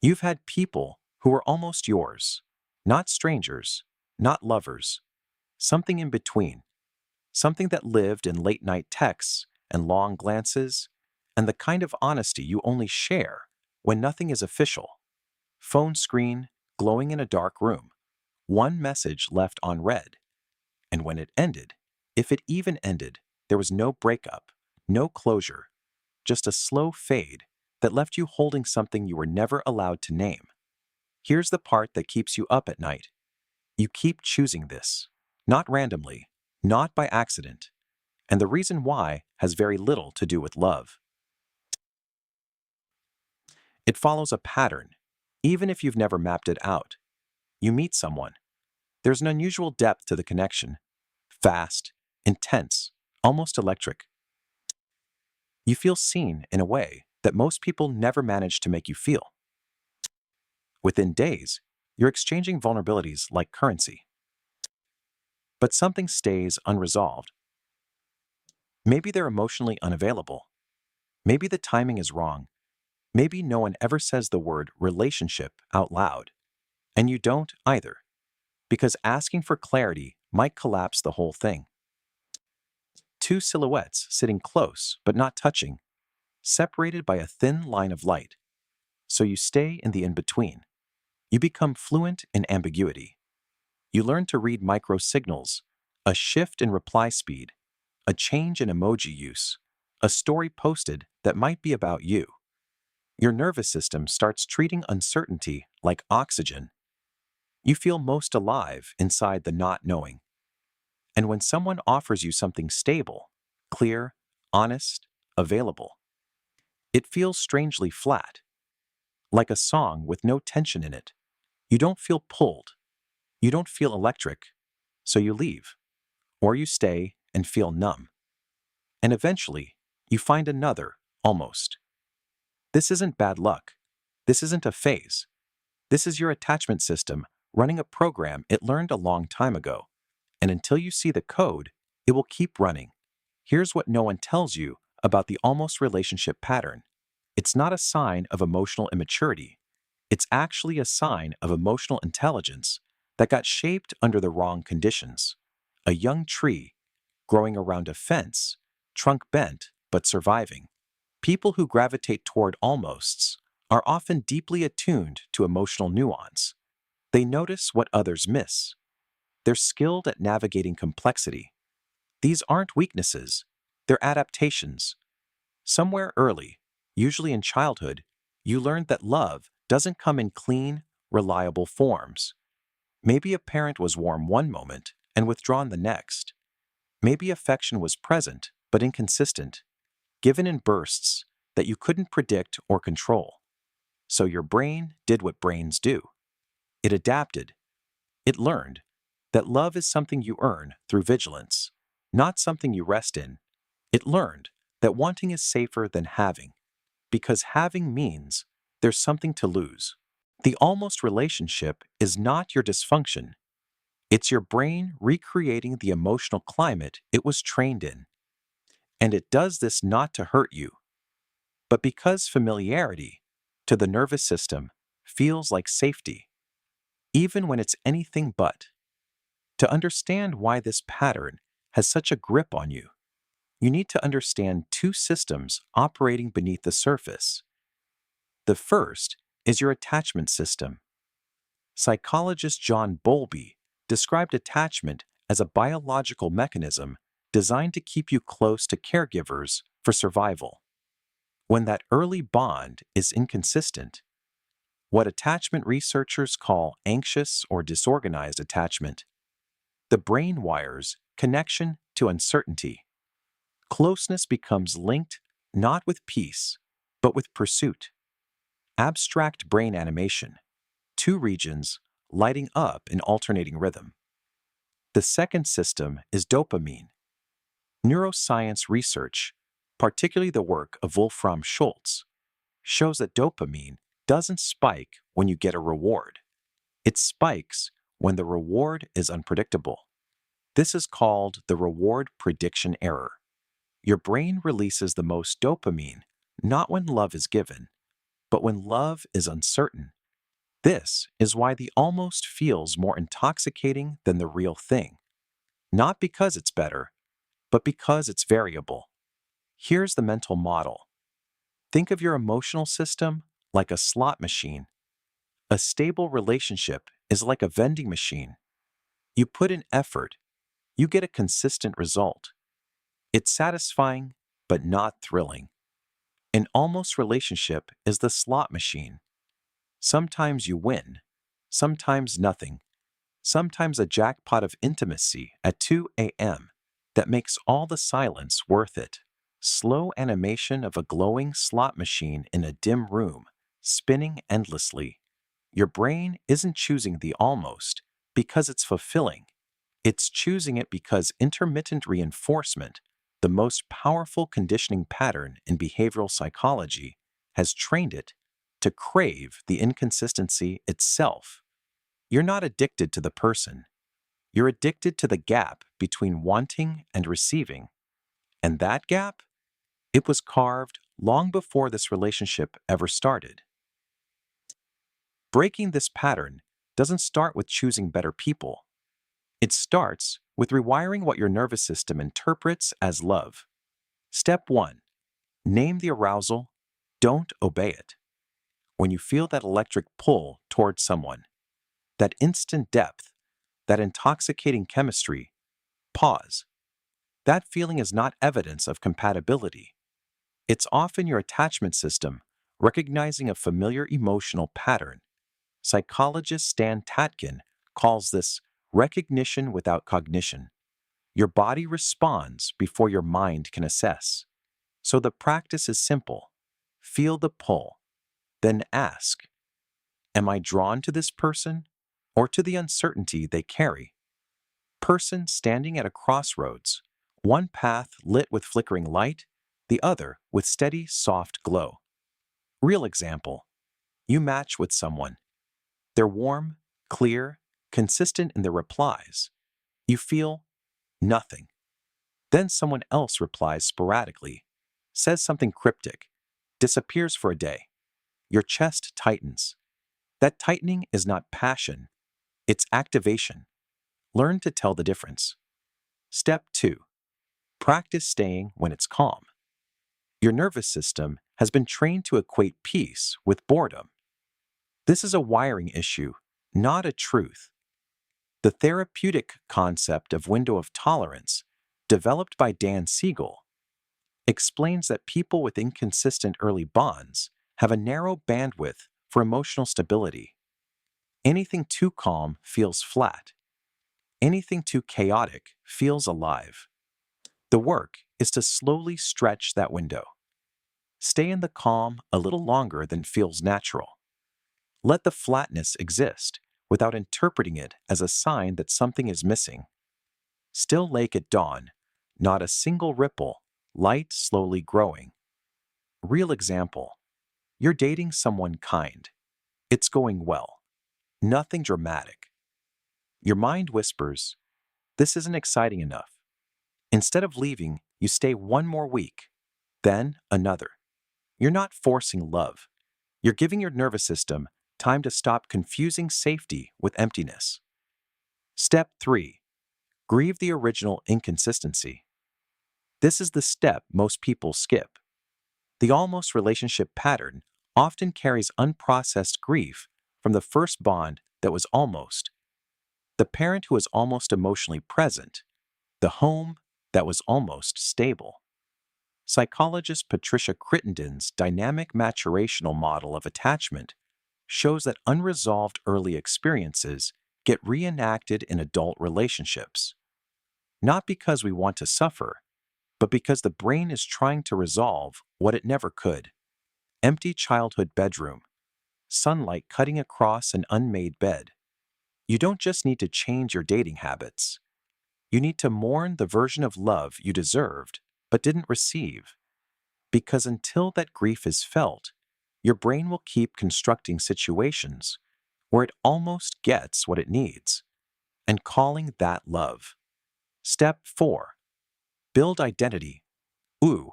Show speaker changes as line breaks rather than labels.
You've had people who were almost yours, not strangers, not lovers, something in between, something that lived in late night texts and long glances, and the kind of honesty you only share when nothing is official. Phone screen glowing in a dark room, one message left unread. And when it ended, if it even ended, there was no breakup, no closure, just a slow fade that left you holding something you were never allowed to name. Here's the part that keeps you up at night. You keep choosing this, not randomly, not by accident, and the reason why has very little to do with love. It follows a pattern, even if you've never mapped it out. You meet someone. There's an unusual depth to the connection. Fast, intense, almost electric. You feel seen in a way that most people never manage to make you feel. Within days, you're exchanging vulnerabilities like currency. But something stays unresolved. Maybe they're emotionally unavailable. Maybe the timing is wrong. Maybe no one ever says the word relationship out loud. And you don't either, because asking for clarity might collapse the whole thing. Two silhouettes sitting close but not touching, separated by a thin line of light. So you stay in the in-between. You become fluent in ambiguity. You learn to read micro signals, a shift in reply speed, a change in emoji use, a story posted that might be about you. Your nervous system starts treating uncertainty like oxygen. You feel most alive inside the not knowing. And when someone offers you something stable, clear, honest, available, it feels strangely flat, like a song with no tension in it. You don't feel pulled. You don't feel electric, so you leave. Or you stay and feel numb. And eventually, you find another, almost. This isn't bad luck. This isn't a phase. This is your attachment system running a program it learned a long time ago. And until you see the code, it will keep running. Here's what no one tells you about the almost relationship pattern. It's not a sign of emotional immaturity. It's actually a sign of emotional intelligence that got shaped under the wrong conditions. A young tree growing around a fence, trunk bent but surviving. People who gravitate toward almosts are often deeply attuned to emotional nuance. They notice what others miss. They're skilled at navigating complexity. These aren't weaknesses, they're adaptations. Somewhere early, usually in childhood, you learned that love doesn't come in clean, reliable forms. Maybe a parent was warm one moment and withdrawn the next. Maybe affection was present but inconsistent, given in bursts that you couldn't predict or control. So your brain did what brains do. It adapted. It learned that love is something you earn through vigilance, not something you rest in. It learned that wanting is safer than having, because having means there's something to lose. The almost relationship is not your dysfunction. It's your brain recreating the emotional climate it was trained in. And it does this not to hurt you, but because familiarity, to the nervous system, feels like safety, even when it's anything but. To understand why this pattern has such a grip on you, you need to understand two systems operating beneath the surface. The first is your attachment system. Psychologist John Bowlby described attachment as a biological mechanism designed to keep you close to caregivers for survival. When that early bond is inconsistent, what attachment researchers call anxious or disorganized attachment, the brain wires connection to uncertainty. Closeness becomes linked not with peace, but with pursuit. Abstract brain animation, two regions lighting up in alternating rhythm. The second system is dopamine. Neuroscience research, particularly the work of Wolfram Schultz, shows that dopamine doesn't spike when you get a reward. It spikes when the reward is unpredictable. This is called the reward prediction error. Your brain releases the most dopamine not when love is given, But when love is uncertain, this is why the almost feels more intoxicating than the real thing. Not because it's better, but because it's variable. Here's the mental model. Think of your emotional system like a slot machine. A stable relationship is like a vending machine. You put in effort, you get a consistent result. It's satisfying, but not thrilling. An almost relationship is the slot machine. Sometimes you win, sometimes nothing, sometimes a jackpot of intimacy at 2 a.m. that makes all the silence worth it. Slow animation of a glowing slot machine in a dim room, spinning endlessly. Your brain isn't choosing the almost because it's fulfilling. It's choosing it because intermittent reinforcement, the most powerful conditioning pattern in behavioral psychology, has trained it to crave the inconsistency itself. You're not addicted to the person. You're addicted to the gap between wanting and receiving. And that gap, it was carved long before this relationship ever started. Breaking this pattern doesn't start with choosing better people. It starts with rewiring what your nervous system interprets as love. Step 1. Name the arousal. Don't obey it. When you feel that electric pull towards someone, that instant depth, that intoxicating chemistry, pause. That feeling is not evidence of compatibility. It's often your attachment system recognizing a familiar emotional pattern. Psychologist Stan Tatkin calls this recognition without cognition. Your body responds before your mind can assess. So the practice is simple. Feel the pull, then ask, am I drawn to this person or to the uncertainty they carry? Person standing at a crossroads, one path lit with flickering light, the other with steady, soft glow. Real example. You match with someone. They're warm, clear, consistent in their replies. You feel nothing. Then someone else replies sporadically, says something cryptic, disappears for a day. Your chest tightens. That tightening is not passion, it's activation. Learn to tell the difference. Step 2. Practice staying when it's calm. Your nervous system has been trained to equate peace with boredom. This is a wiring issue, not a truth. The therapeutic concept of window of tolerance, developed by Dan Siegel, explains that people with inconsistent early bonds have a narrow bandwidth for emotional stability. Anything too calm feels flat. Anything too chaotic feels alive. The work is to slowly stretch that window. Stay in the calm a little longer than feels natural. Let the flatness exist without interpreting it as a sign that something is missing. Still lake at dawn, not a single ripple, light slowly growing. Real example. You're dating someone kind. It's going well. Nothing dramatic. Your mind whispers, this isn't exciting enough. Instead of leaving, you stay one more week, then another. You're not forcing love. You're giving your nervous system time to stop confusing safety with emptiness. Step 3. Grieve the original inconsistency. This is the step most people skip. The almost relationship pattern often carries unprocessed grief from the first bond that was almost, the parent who was almost emotionally present, the home that was almost stable. Psychologist Patricia Crittenden's dynamic maturational model of attachment shows that unresolved early experiences get reenacted in adult relationships. Not because we want to suffer, but because the brain is trying to resolve what it never could. Empty childhood bedroom, sunlight cutting across an unmade bed. You don't just need to change your dating habits. You need to mourn the version of love you deserved but didn't receive. Because until that grief is felt, your brain will keep constructing situations where it almost gets what it needs and calling that love. Step 4. Build identity. Ooh,